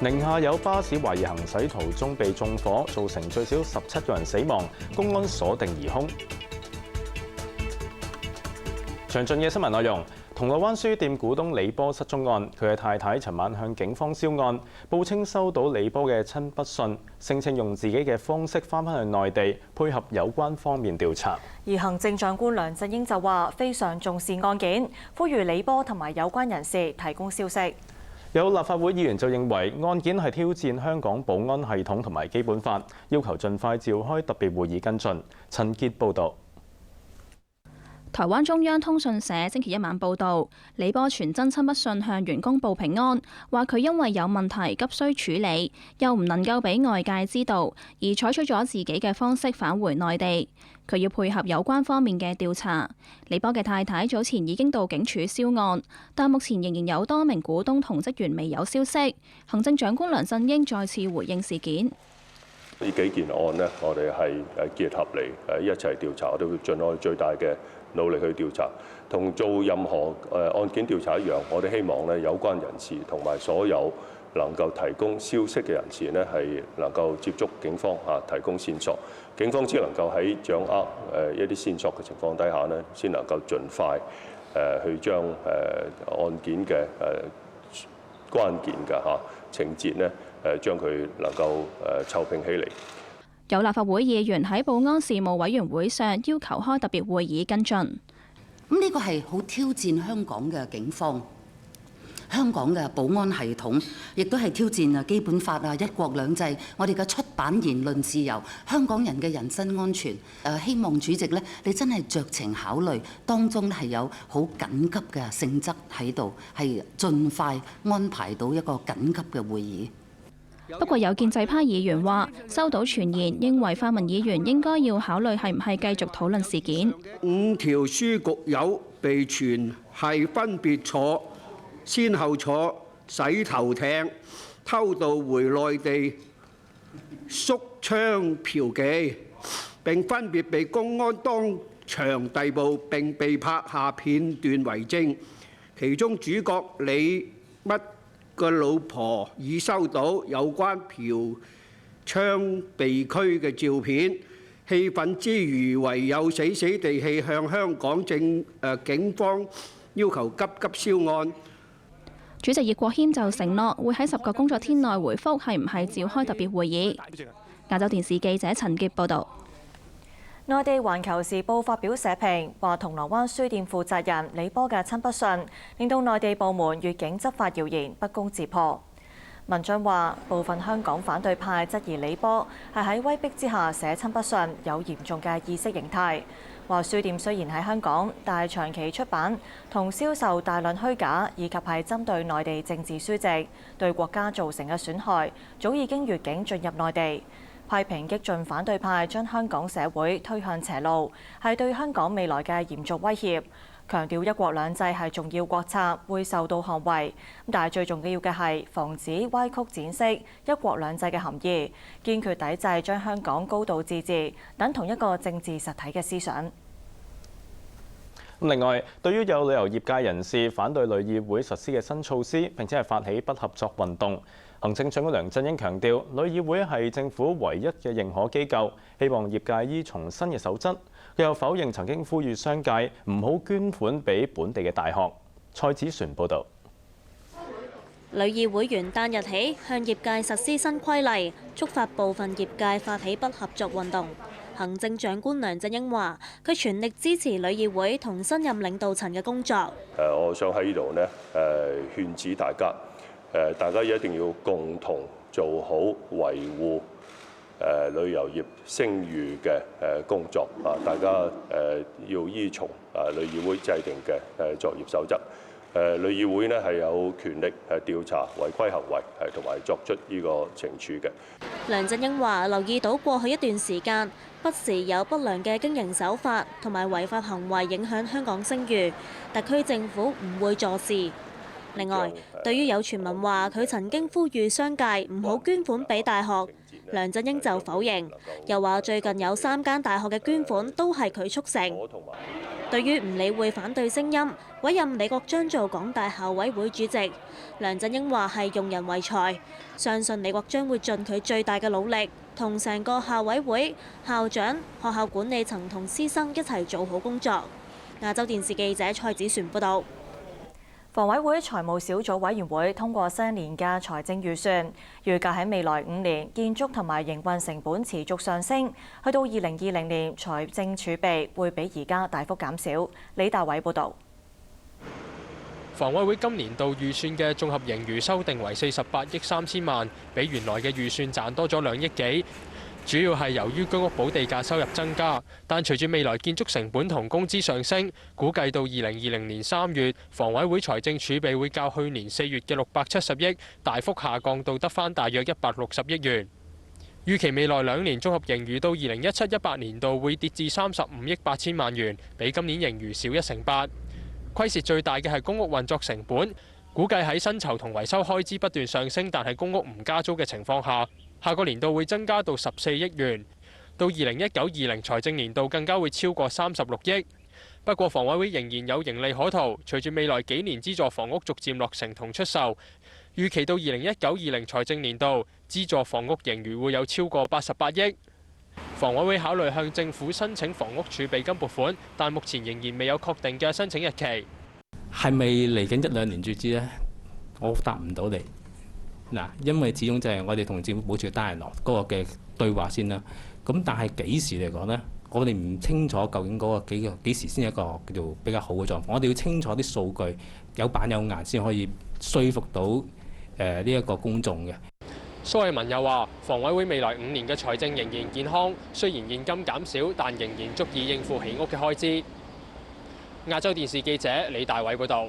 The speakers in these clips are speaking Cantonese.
寧夏有巴士懷疑行駛途中被縱火，造成最少17個人死亡，公安鎖定疑兇。詳盡嘅新聞內容：銅鑼灣書店股東李波失蹤案，佢嘅太太尋晚向警方銷案，報稱收到李波嘅親筆信，聲稱用自己嘅方式返去內地，配合有關方面調查。而行政長官梁振英就話非常重視案件，呼籲李波同埋有關人士提供消息。有立法會議員就認為案件係挑戰香港保安系統同埋基本法，要求盡快召開特別會議跟進。陳傑報導。台灣中央通訊社星期一晚報導，李波傳真親筆信向員工報平安，話佢因為有問題急需處理，又唔能夠俾外界知道，而採取咗自己嘅方式返回內地。佢要配合有關方面嘅調查。李波嘅太太早前已經到警署銷案，但目前仍然有多名股東同職員未有消息。行政長官梁振英再次回應事件。呢幾件案呢，我哋係結合嚟一齊調查，我哋會盡我哋最大嘅努力去調查，同做任何案件調查一樣，我哋希望咧有關人士同埋所有能夠提供消息嘅人士呢，係能夠接觸警方提供線索。警方只能夠喺掌握一啲線索嘅情況底下呢，先能夠盡快去將案件嘅關鍵嘅情節呢，將佢能夠湊拼起嚟。有立法會議員喺保安事務委員會上要求開特別會議跟進。咁呢個係好挑戰香港嘅警方、香港嘅保安系統，亦都係挑戰基本法啊、一國兩制、我哋嘅出版言論自由、香港人嘅人身安全。希望主席呢，你真係酌情考慮，當中係有好緊急嘅性質喺度，係盡快安排到一個緊急嘅會議。不過有建制派議員話收到傳言，認為泛民議員應該要考慮係唔係繼續討論事件。5條書局友被傳係分別先後坐洗頭艇偷渡回內地縮槍嫖妓，並分別被公安當場逮捕並被拍下片段為證。其中主角李乜個老婆已收到有關嫖娼被拘嘅照片，氣憤之餘唯有死死地氣向香港警方要求急銷案。主席葉國謙就承諾會喺10個工作天內回覆係唔係召開特別會議。亞洲電視記者陳傑報導。內地《環球時報》發表社評，話銅鑼灣書店負責人李波嘅親筆信，令到內地部門越境執法謠言不攻自破。文章話，部分香港反對派質疑李波係喺威逼之下寫親筆信，有嚴重嘅意識形態。話書店雖然喺香港，但係長期出版同銷售大量虛假，以及係針對內地政治書籍，對國家造成嘅損害，早已經越境進入內地。批評激進反對派將香港社會推向邪路，係對香港未來嘅嚴重威脅。強調一國兩制係重要國策，會受到捍衛。但係最重要嘅係防止歪曲展示一國兩制嘅含義，堅決抵制將香港高度自治等同一個政治實體嘅思想。另外，對於有旅遊業界人士反對旅議會實施嘅新措施，並且係發起不合作運動，行政長官梁振英強調，旅議會係政府唯一嘅認可機構，希望業界依從新嘅守則。佢又否認曾經呼籲商界唔好捐款俾本地嘅大學。蔡子璇報導。旅議會元旦日起向業界實施新規例，觸發部分業界發起不合作運動。行政長官梁振英話：佢全力支持旅議會同新任領導層嘅工作。我想喺呢度呢勸止大家，大家一定要共同做好維護旅遊業聲譽嘅工作啊！大家要依從旅議會制定嘅作業守則。旅議會呢係有權力調查違規行為，同埋作出呢個懲處嘅。梁振英話：留意到過去一段時間，不時有不良嘅經營手法同埋違法行為影響香港聲譽，特區政府唔會坐視。另外，對於有傳聞話佢曾經呼籲商界唔好捐款俾大學，梁振英就否認，又話最近有3間大學嘅捐款都係佢促成。對於唔理會反對聲音，委任李國章做港大校委會主席，梁振英話係用人唯才，相信李國章會盡佢最大嘅努力，同成個校委會、校長、學校管理層同師生一齊做好工作。亞洲電視記者蔡子璇報導。房委會財務小組委員會通過新一年嘅財政預算，預計喺未來5年建築同埋營運成本持續上升，去到2020年財政儲備會比而家大幅減少。李大偉報導。房委會今年度預算嘅綜合盈餘修訂為48億3千萬，比原來嘅預算賺多咗2億幾。主要係由於居屋補地價收入增加，但隨住未來建築成本同工資上升，估計到2020年3月，房委會財政儲備會較去年4月嘅670億大幅下降到得返大約160億元。預期未來2年綜合盈餘到2017-18年度會跌至35億8千萬元，比今年盈餘少18%。虧蝕最大嘅係公屋運作成本，估計喺薪酬同維修開支不斷上升，但係公屋唔加租嘅情況下，下個年度會增加到14億元，到2019-20財政年度更加會超過36億。不過房委會仍然有盈利可圖，隨住未來幾年資助房屋逐漸落成同出售，預期到2019-20財政年度資助房屋盈餘會有超過88億。房委會考慮向政府申請房屋儲備金撥款，但目前仍然未有確定嘅申請日期。係咪嚟緊1-2年注資呢？我答唔到你。嗱，因為始終就係我哋同政府保持單人落嗰個嘅對話先啦。咁但係幾時嚟講呢？我哋唔清楚究竟嗰個幾時先係一個叫做比較好嘅狀況。我哋要清楚啲數據有板有眼先可以說服到呢一個公眾嘅。蘇偉文又話：房委會未來5年嘅財政仍然健康，雖然現金減少，但仍然足以應付起屋嘅開支。亞洲電視記者李大偉報導。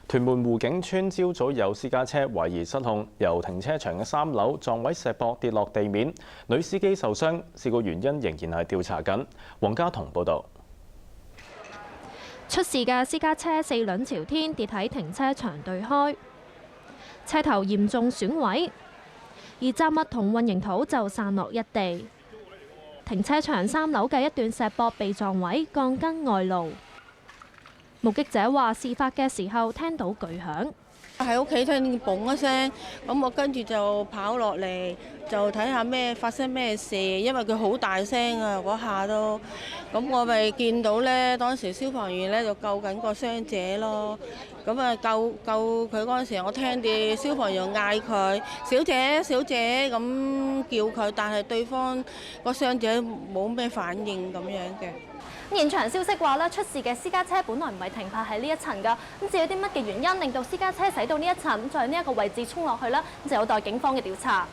屯門湖景村朝早有私家車懷疑失控，由停車場嘅3樓撞毀石壆跌落地面，女司機受傷，事故原因仍然係調查緊。黃家彤報導。出事嘅私家車4輪朝天跌喺停車場對開，車頭嚴重損毀，而雜物同混凝土就散落一地。停車場3樓嘅一段石壆被撞毀，鋼筋外露。目擊者話：事發嘅時候聽到巨響，喺屋企聽見嘣一聲，咁我跟住就跑落嚟，就睇下發生咩事，因為佢好大聲啊嗰下都，咁我咪見到呢，當時消防員呢就救緊個傷者咯，咁啊救佢嗰陣時，我聽見消防員嗌佢小姐小姐咁叫佢，但係對方個傷者冇咩反應咁樣嘅。現場消息話咧，出事嘅私家車本來唔係停泊喺呢一層㗎，咁至於啲乜嘅原因令到私家車駛到呢一層，再喺呢一個位置衝落去啦，咁就有待警方嘅調查。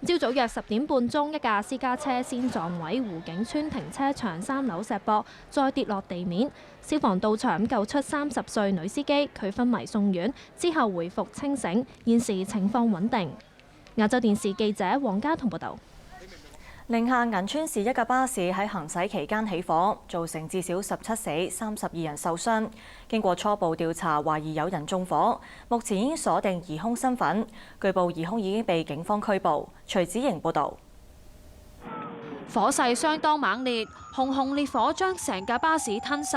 朝早約10點半鐘，一架私家車先撞毀湖景村停車場3樓石壆，再跌落地面。消防到場救出30歲女司機，佢昏迷送院，之後回復清醒，現時情況穩定。亞洲電視記者黃家彤報導。寧夏銀川市一架巴士喺行駛期間起火，造成至少17死、32人受傷。經過初步調查，懷疑有人縱火，目前已經鎖定疑兇身份。據報疑兇已經被警方拘捕。徐子瑩報導。火勢相當猛烈，熊熊烈火將成架巴士吞噬。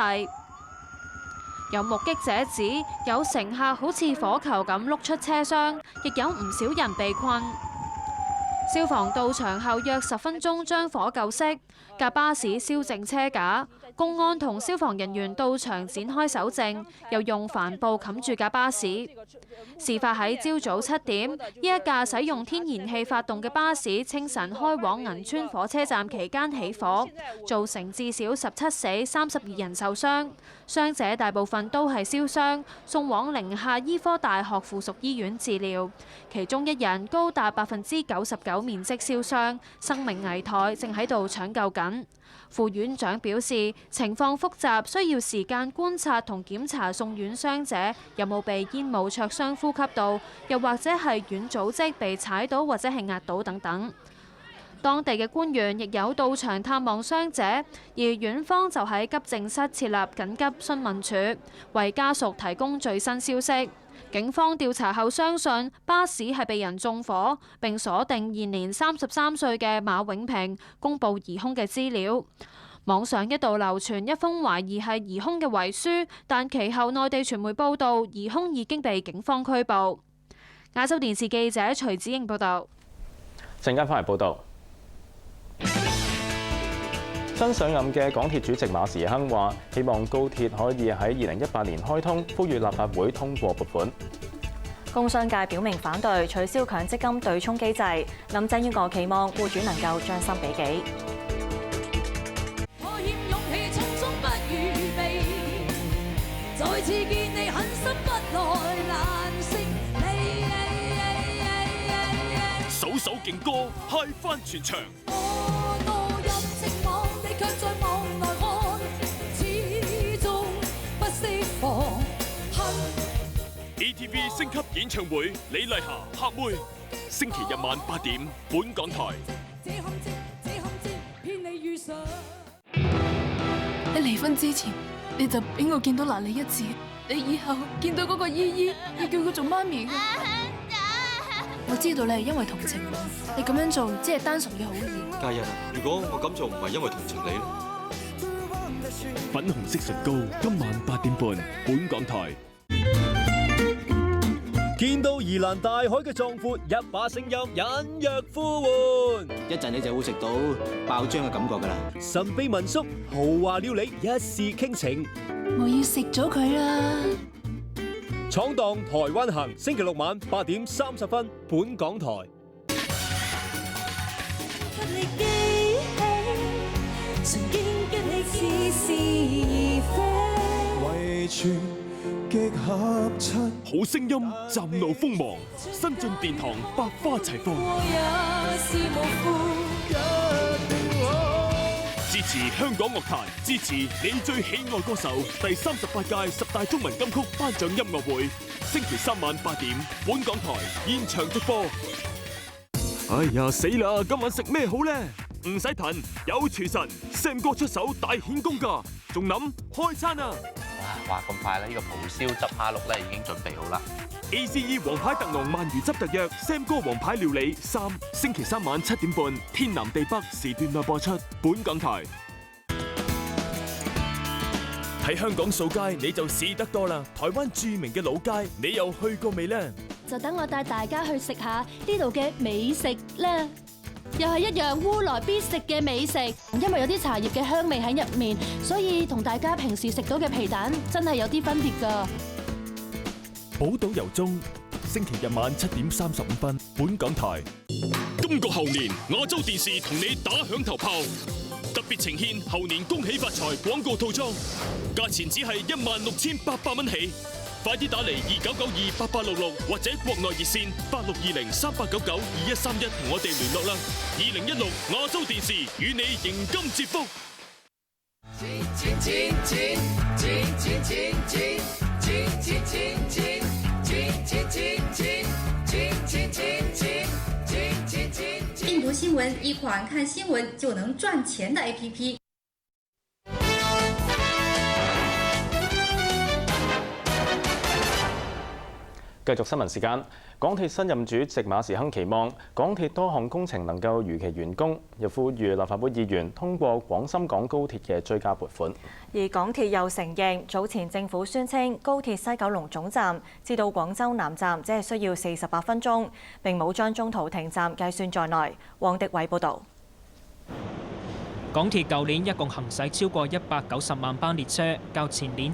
有目擊者指，有乘客好似火球咁碌出車廂，亦有唔少人被困。消防到場後約10分鐘將火救熄，架巴士燒淨車架。公安同消防人員到場展開搜證，又用帆布冚住架巴士。事發喺朝早7點，呢一架使用天然氣發動嘅巴士清晨開往銀川火車站期間起火，造成至少17死、32人受傷。傷者大部分都係燒傷，送往寧夏醫科大學附屬醫院治療。其中一人高達99%面積燒傷，生命危殆，正喺度搶救緊。副院長表示，情況複雜，需要時間觀察同檢查送院傷者有冇被煙霧灼傷呼吸道，又或者係軟組織被踩到或者係壓倒等等。當地嘅官員亦有到場探望傷者，而院方就喺急症室設立緊急詢問處，為家屬提供最新消息。警方調查後相信巴士係被人縱火，並鎖定現年33歲嘅馬永平，公佈疑兇嘅資料。網上一度流傳一封懷疑係疑兇嘅遺書，但其後內地傳媒報道，疑兇已經被警方拘捕。亞洲電視記者徐子瑩報導。陣間返嚟報導。新上任嘅港鐵主席馬時亨話：希望高鐵可以喺2018年開通，呼籲立法會通過撥款。工商界表明反對取消強積金對沖機制，林鄭月娥期望僱主能夠將心比己。再次見你狠心不來難食你，首首勁歌嗨翻全場。ATV 升級演唱會，李麗霞黑妹，星期日晚8點，本港台。你離婚之前，你就俾我見到嗱你一次，你以後見到嗰個姨姨，要叫佢做媽咪嘅。我知道你係因為同情我，你咁樣做只係單純嘅好意。嘉欣啊，如果我咁做唔係因為同情你咧？粉紅色唇膏，今晚8點半，本港台。見到宜蘭大海嘅壯闊，一把聲音隱約呼喚，一陣你就會食到爆漿嘅感覺㗎啦！神秘民宿豪華料理一試傾情，我要食咗佢啦！闖蕩台灣行，星期六晚8點30分，本港台。極合襯，好聲音，嶄露鋒芒，新晉殿堂百花齊放。支持香港樂壇，支持你最喜愛歌手。第38屆10大中文金曲頒獎音樂會，星期3晚8點，本港台現場直播。哎呀死啦！今晚食咩好呢？唔使騰，有廚神 Sam 哥出手大顯功㗎，仲諗開餐啊！話咁快啦，呢個蒲燒汁蝦碌咧已經準備好啦。ACE 皇牌特濃鰻魚汁特約 Sam 哥皇牌料理3，星期3晚7點半，天南地北時段內播出，本港台。喺香港掃街你就試得多啦，台灣著名嘅老街你又去過未呢？就等我帶大家去食下呢度嘅美食啦。又係一樣烏來必食嘅美食，因為有啲茶葉嘅香味喺入面，所以同大家平時食到嘅皮蛋真係有啲分別㗎。寶島遊蹤，星期日晚7點35分，本港台。今個後年，亞洲電視同你打響頭炮，特別呈現後年恭喜發財廣告套裝，價錢只係16,800蚊起。快啲打嚟29928866或者國內熱線862038992131同我哋聯絡啦！2016亞洲電視與你迎金接福。病毒新聞，一款看新聞就能賺錢的 APP。繼續新聞時間，港鐵新任主席馬時亨期望港鐵多項工程能夠如期完工，又呼籲立法會議員通過廣深港高鐵嘅追加撥款。而港鐵又承認，早前政府宣稱高鐵西九龍總站至到廣州南站只係需要48分鐘，並冇將中途停站計算在內。黃迪偉報導。港鐵舊年一共行駛超過190萬班列車，較前年